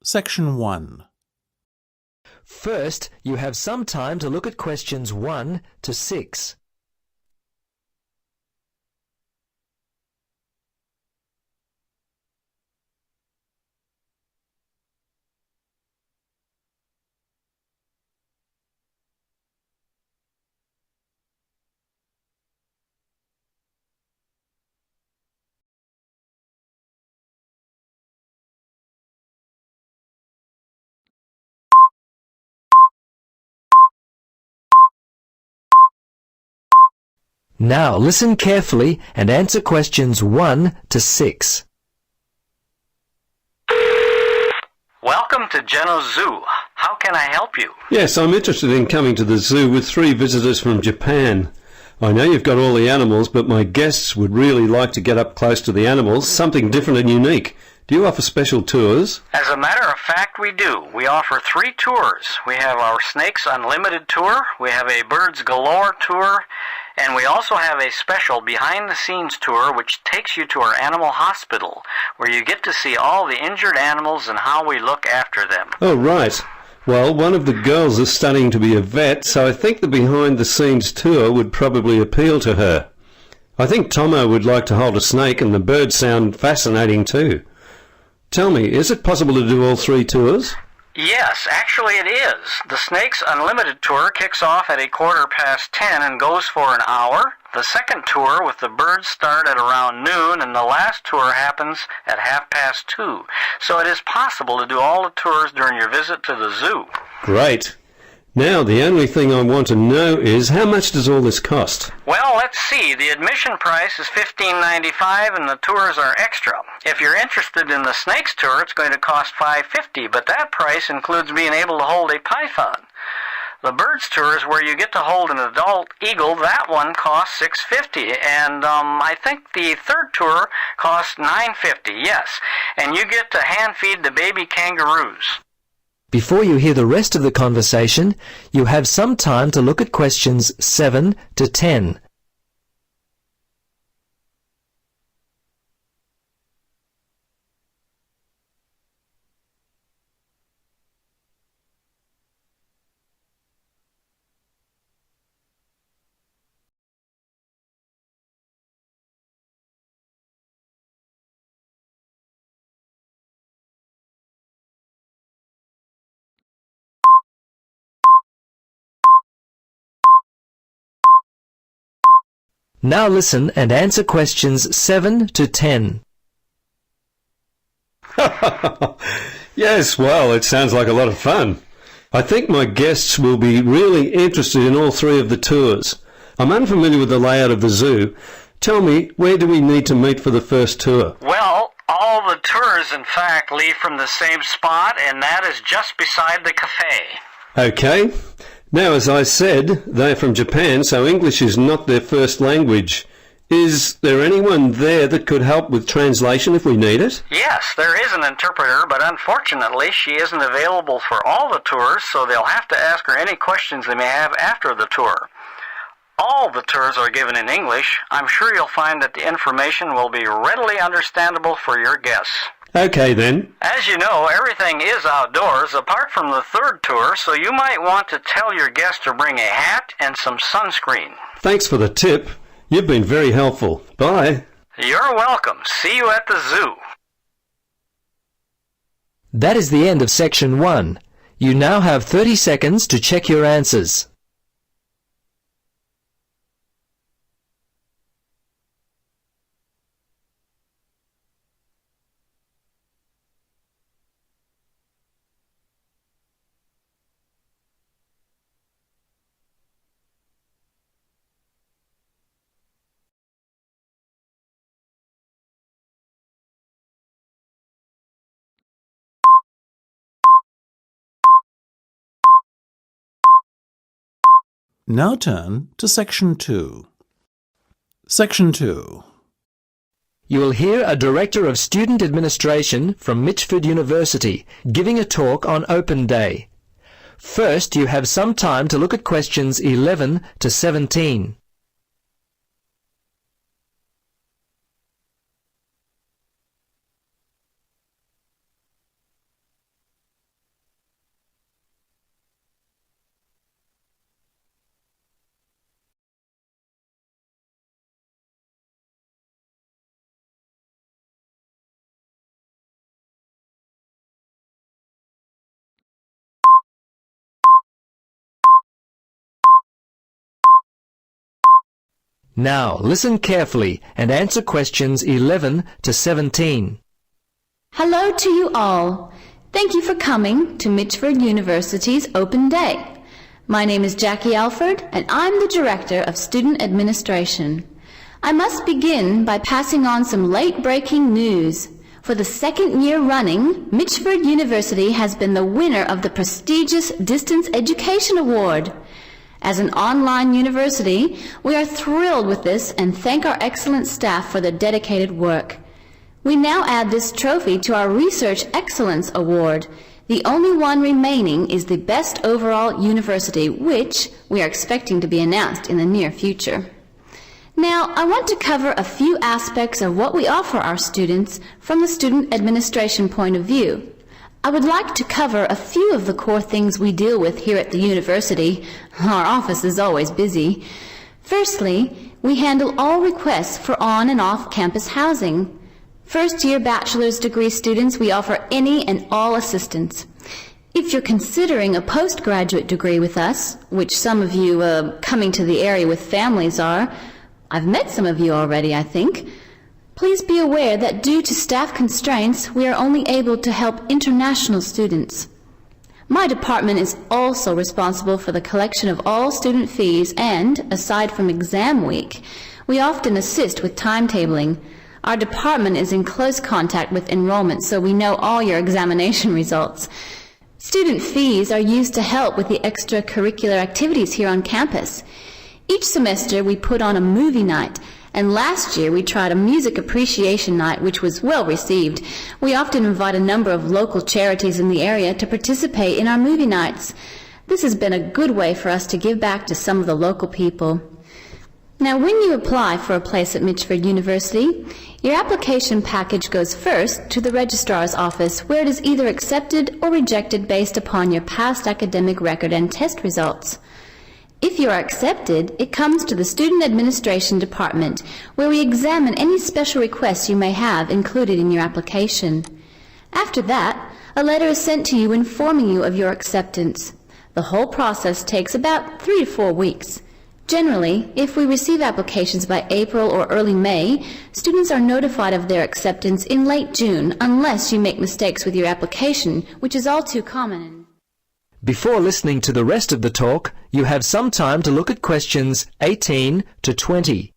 Section 1. First, you have some time to look at questions 1 to 6. Now listen carefully and answer questions 1 to 6. Welcome to Geno's Zoo. How can I help you? Yes, I'm interested in coming to the zoo with 3 visitors from Japan. I know you've got all the animals, but my guests would really like to get up close to the animals, something different and unique. Do you offer special tours? As a matter of fact, we do. We offer 3 tours. We have our Snakes Unlimited tour, we have a Birds Galore tour, and we also have a special behind-the-scenes tour which takes you to our animal hospital, where you get to see all the injured animals and how we look after them. Oh, right. Well, one of the girls is studying to be a vet, so I think the behind-the-scenes tour would probably appeal to her. I think Tomo would like to hold a snake, and the birds sound fascinating too. Tell me, is it possible to do all 3 tours? Yes, actually it is. The Snakes Unlimited tour kicks off at 10:15 and goes for an hour. The second tour with the birds start at around noon, and the last tour happens at 2:30. So it is possible to do all the tours during your visit to the zoo. Great. Now, the only thing I want to know is, how much does all this cost? Well, let's see. The admission price is $15.95 and the tours are extra. If you're interested in the snakes tour, it's going to cost $5.50, but that price includes being able to hold a python. The birds tour is where you get to hold an adult eagle. That one costs $6.50, and I think the third tour costs $9.50, yes. And you get to hand feed the baby kangaroos. Before you hear the rest of the conversation, you have some time to look at questions 7 to 10. Now listen and answer questions 7 to 10. Yes, well, it sounds like a lot of fun. I think my guests will be really interested in all 3 of the tours. I'm unfamiliar with the layout of the zoo. Tell me, where do we need to meet for the first tour? Well, all the tours, in fact, leave from the same spot, and that is just beside the cafe. Okay. Now, as I said, they're from Japan, so English is not their first language. Is there anyone there that could help with translation if we need it? Yes, there is an interpreter, but unfortunately she isn't available for all the tours, so they'll have to ask her any questions they may have after the tour. All the tours are given in English. I'm sure you'll find that the information will be readily understandable for your guests. Okay, then. As you know, everything is outdoors apart from the third tour, so you might want to tell your guests to bring a hat and some sunscreen. Thanks for the tip. You've been very helpful. Bye. You're welcome. See you at the zoo. That is the end of section 1. You now have 30 seconds to check your answers. Now turn to Section 2. Section 2. You will hear a Director of Student Administration from Mitchford University giving a talk on Open Day. First, you have some time to look at questions 11 to 17. Now listen carefully and answer questions 11 to 17. Hello to you all. Thank you for coming to Mitchford University's Open Day. My name is Jackie Alford, and I'm the Director of Student Administration. I must begin by passing on some late-breaking news. For the second year running, Mitchford University has been the winner of the prestigious Distance Education Award. As an online university, we are thrilled with this and thank our excellent staff for their dedicated work. We now add this trophy to our Research Excellence Award. The only one remaining is the Best Overall University, which we are expecting to be announced in the near future. Now, I want to cover a few aspects of what we offer our students from the student administration point of view. I would like to cover a few of the core things we deal with here at the university. Our office is always busy. Firstly, we handle all requests for on and off campus housing. First-year bachelor's degree students, we offer any and all assistance. If you're considering a postgraduate degree with us, which some of you coming to the area with families are, I've met some of you already, I think, please be aware that due to staff constraints, we are only able to help international students. My department is also responsible for the collection of all student fees and, aside from exam week, we often assist with timetabling. Our department is in close contact with enrollment, so we know all your examination results. Student fees are used to help with the extracurricular activities here on campus. Each semester we put on a movie night, and last year we tried a music appreciation night, which was well received. We often invite a number of local charities in the area to participate in our movie nights. This has been a good way for us to give back to some of the local people. Now, when you apply for a place at Mitchford University, your application package goes first to the registrar's office, where it is either accepted or rejected based upon your past academic record and test results. If you are accepted, it comes to the Student Administration Department, where we examine any special requests you may have included in your application. After that, a letter is sent to you informing you of your acceptance. The whole process takes about 3 to 4 weeks. Generally, if we receive applications by April or early May, students are notified of their acceptance in late June, unless you make mistakes with your application, which is all too common. Before listening to the rest of the talk, you have some time to look at questions 18 to 20.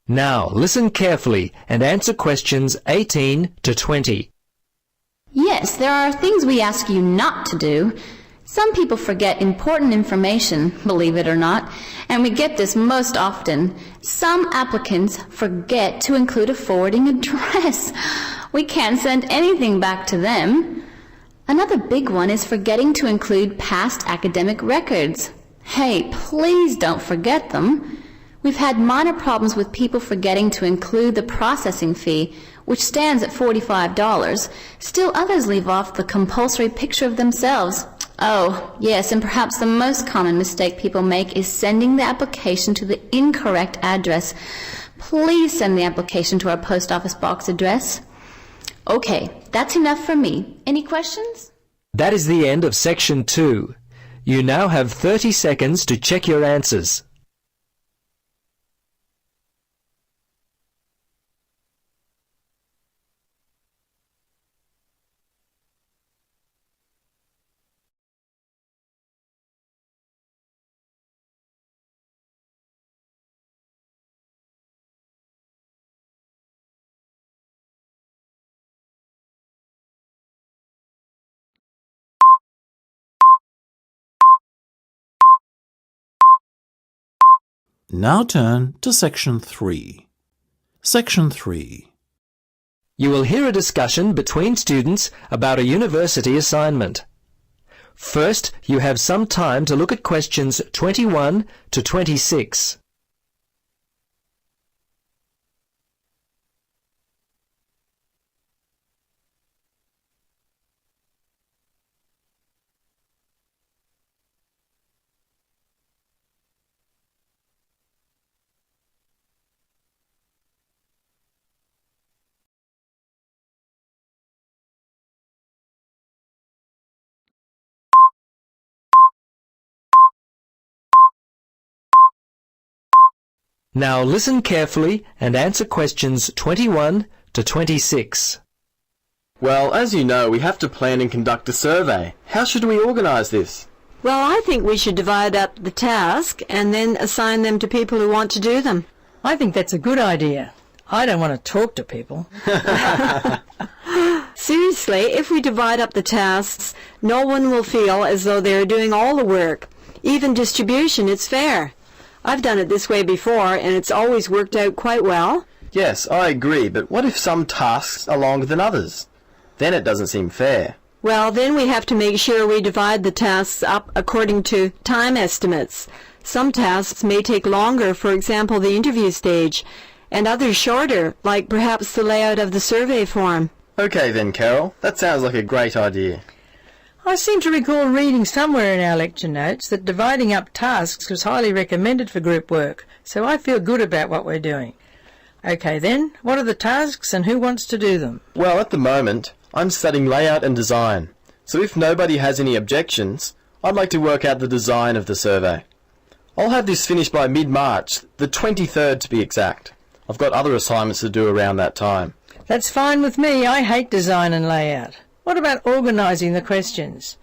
Now listen carefully and answer questions 18 to 20. Yes, there are things we ask you not to do. Some people forget important information, believe it or not, and we get this most often. Some applicants forget to include a forwarding address. We can't send anything back to them. Another big one is forgetting to include past academic records. Hey, please don't forget them. We've had minor problems with people forgetting to include the processing fee, which stands at $45. Still others leave off the compulsory picture of themselves. Oh, yes, and perhaps the most common mistake people make is sending the application to the incorrect address. Please send the application to our post office box address. Okay, that's enough for me. Any questions? That is the end of Section 2. You now have 30 seconds to check your answers. Now turn to Section 3. Section 3. You will hear a discussion between students about a university assignment. First, you have some time to look at questions 21 to 26. Now listen carefully and answer questions 21 to 26. Well, as you know, we have to plan and conduct a survey. How should we organise this? Well, I think we should divide up the task and then assign them to people who want to do them. I think that's a good idea. I don't want to talk to people. Seriously, if we divide up the tasks, no one will feel as though they're doing all the work. Even distribution, it's fair. I've done it this way before, and it's always worked out quite well. Yes, I agree, but what if some tasks are longer than others? Then it doesn't seem fair. Well, then we have to make sure we divide the tasks up according to time estimates. Some tasks may take longer, for example, the interview stage, and others shorter, like perhaps the layout of the survey form. Okay then, Carol. That sounds like a great idea. I seem to recall reading somewhere in our lecture notes that dividing up tasks was highly recommended for group work, so I feel good about what we're doing. Okay then, what are the tasks and who wants to do them? Well, at the moment, I'm studying layout and design, so if nobody has any objections, I'd like to work out the design of the survey. I'll have this finished by mid-March, the 23rd to be exact. I've got other assignments to do around that time. That's fine with me. I hate design and layout. What about organising the questions?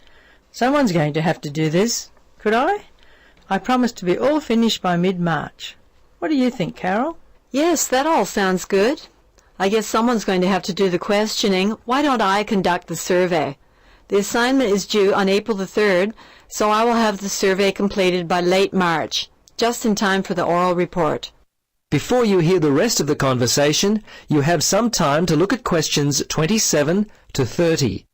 Someone's going to have to do this. Could I? I promise to be all finished by mid-March. What do you think, Carol? Yes, that all sounds good. I guess someone's going to have to do the questioning. Why don't I conduct the survey? The assignment is due on April the 3rd, so I will have the survey completed by late March, just in time for the oral report. Before you hear the rest of the conversation, you have some time to look at questions 27 to 30.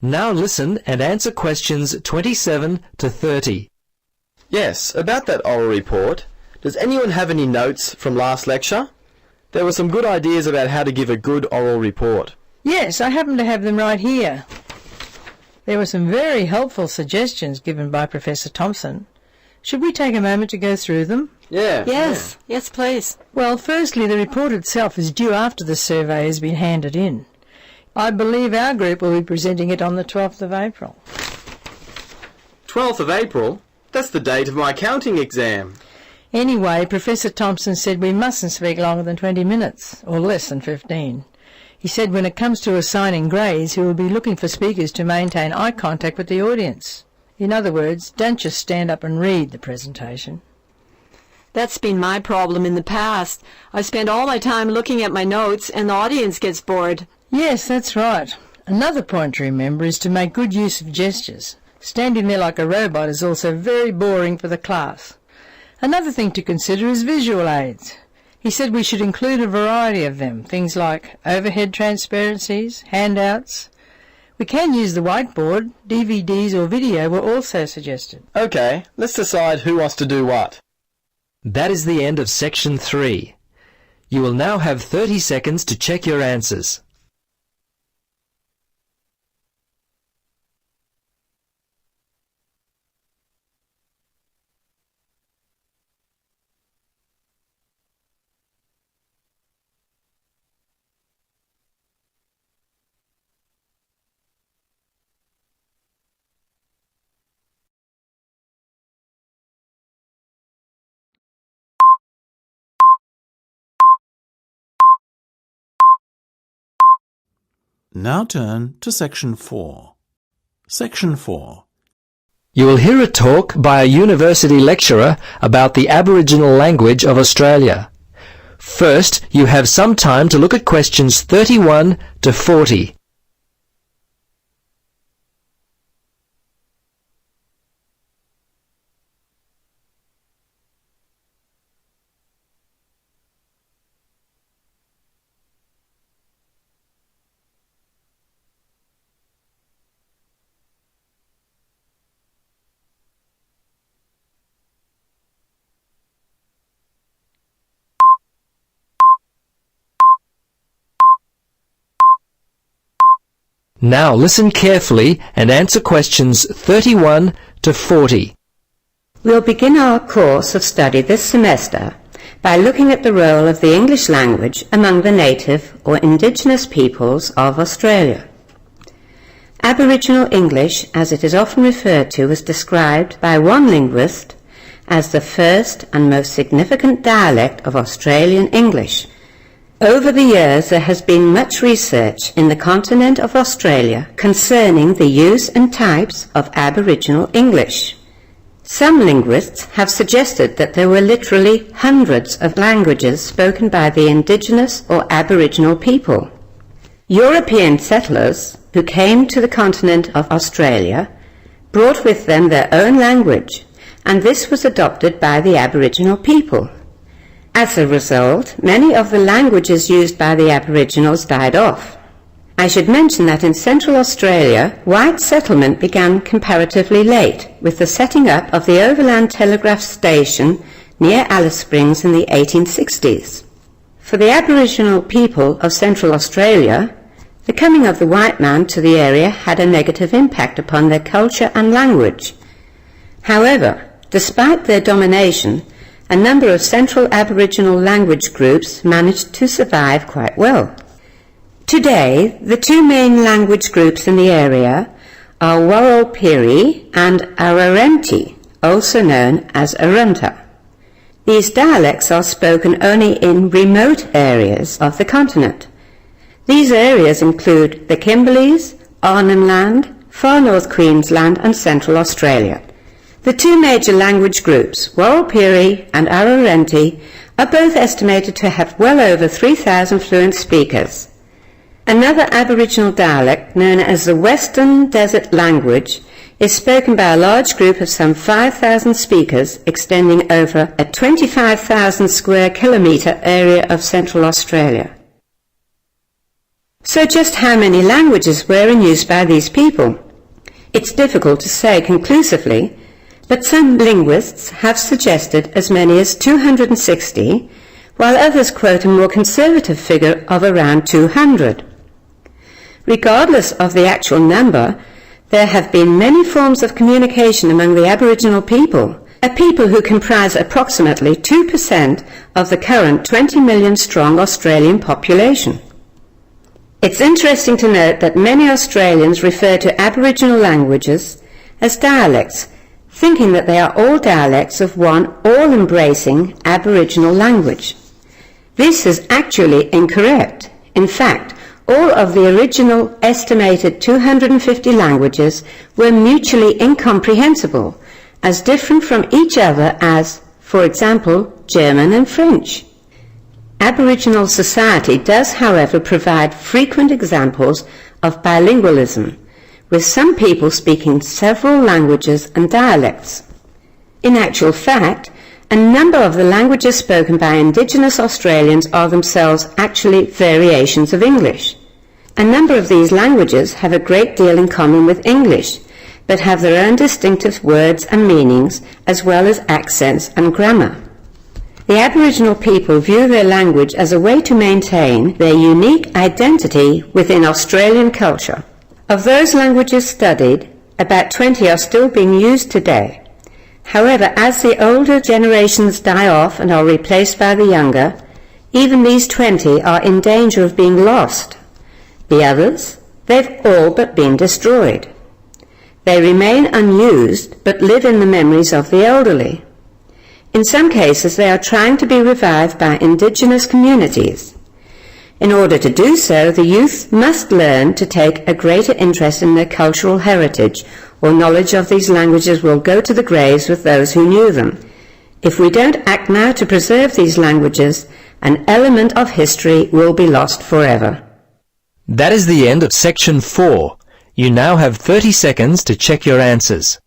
Now listen and answer questions 27 to 30. Yes, about that oral report, does anyone have any notes from last lecture? There were some good ideas about how to give a good oral report. Yes, I happen to have them right here. There were some very helpful suggestions given by Professor Thompson. Should we take a moment to go through them? Yeah. Yes, please. Well, firstly, the report itself is due after the survey has been handed in. I believe our group will be presenting it on the 12th of April. 12th of April? That's the date of my counting exam. Anyway, Professor Thompson said we mustn't speak longer than 20 minutes, or less than 15. He said when it comes to assigning grades, he will be looking for speakers to maintain eye contact with the audience. In other words, don't just stand up and read the presentation. That's been my problem in the past. I spend all my time looking at my notes and the audience gets bored. Yes, that's right. Another point to remember is to make good use of gestures. Standing there like a robot is also very boring for the class. Another thing to consider is visual aids. He said we should include a variety of them, things like overhead transparencies, handouts. We can use the whiteboard, DVDs or video were also suggested. Okay, let's decide who wants to do what. That is the end of section 3. You will now have 30 seconds to check your answers. Now turn to Section 4. Section 4. You will hear a talk by a university lecturer about the Aboriginal language of Australia. First, you have some time to look at questions 31 to 40. Now listen carefully and answer questions 31 to 40. We'll begin our course of study this semester by looking at the role of the English language among the native or indigenous peoples of Australia. Aboriginal English, as it is often referred to, was described by one linguist as the first and most significant dialect of Australian English. Over the years, there has been much research in the continent of Australia concerning the use and types of Aboriginal English. Some linguists have suggested that there were literally hundreds of languages spoken by the indigenous or Aboriginal people. European settlers who came to the continent of Australia brought with them their own language, and this was adopted by the Aboriginal people. As a result, many of the languages used by the Aboriginals died off. I should mention that in Central Australia, white settlement began comparatively late, with the setting up of the Overland Telegraph Station near Alice Springs in the 1860s. For the Aboriginal people of Central Australia, the coming of the white man to the area had a negative impact upon their culture and language. However, despite their domination, a number of Central Aboriginal language groups managed to survive quite well. Today, the two main language groups in the area are Warlpiri and Arrernte, also known as Arunta. These dialects are spoken only in remote areas of the continent. These areas include the Kimberleys, Arnhem Land, Far North Queensland and Central Australia. The two major language groups, Warlpiri and Arrernte, are both estimated to have well over 3,000 fluent speakers. Another Aboriginal dialect, known as the Western Desert Language, is spoken by a large group of some 5,000 speakers extending over a 25,000 square kilometre area of Central Australia. So just how many languages were in use by these people? It's difficult to say conclusively, but some linguists have suggested as many as 260, while others quote a more conservative figure of around 200. Regardless of the actual number, there have been many forms of communication among the Aboriginal people, a people who comprise approximately 2% of the current 20 million strong Australian population. It's interesting to note that many Australians refer to Aboriginal languages as dialects, thinking that they are all dialects of one all-embracing Aboriginal language. This is actually incorrect. In fact, all of the original estimated 250 languages were mutually incomprehensible, as different from each other as, for example, German and French. Aboriginal society does, however, provide frequent examples of bilingualism, with some people speaking several languages and dialects. In actual fact, a number of the languages spoken by Indigenous Australians are themselves actually variations of English. A number of these languages have a great deal in common with English, but have their own distinctive words and meanings, as well as accents and grammar. The Aboriginal people view their language as a way to maintain their unique identity within Australian culture. Of those languages studied, about 20 are still being used today. However, as the older generations die off and are replaced by the younger, even these 20 are in danger of being lost. The others, they've all but been destroyed. They remain unused, but live in the memories of the elderly. In some cases, they are trying to be revived by Indigenous communities. In order to do so, the youth must learn to take a greater interest in their cultural heritage, or knowledge of these languages will go to the graves with those who knew them. If we don't act now to preserve these languages, an element of history will be lost forever. That is the end of Section 4. You now have 30 seconds to check your answers.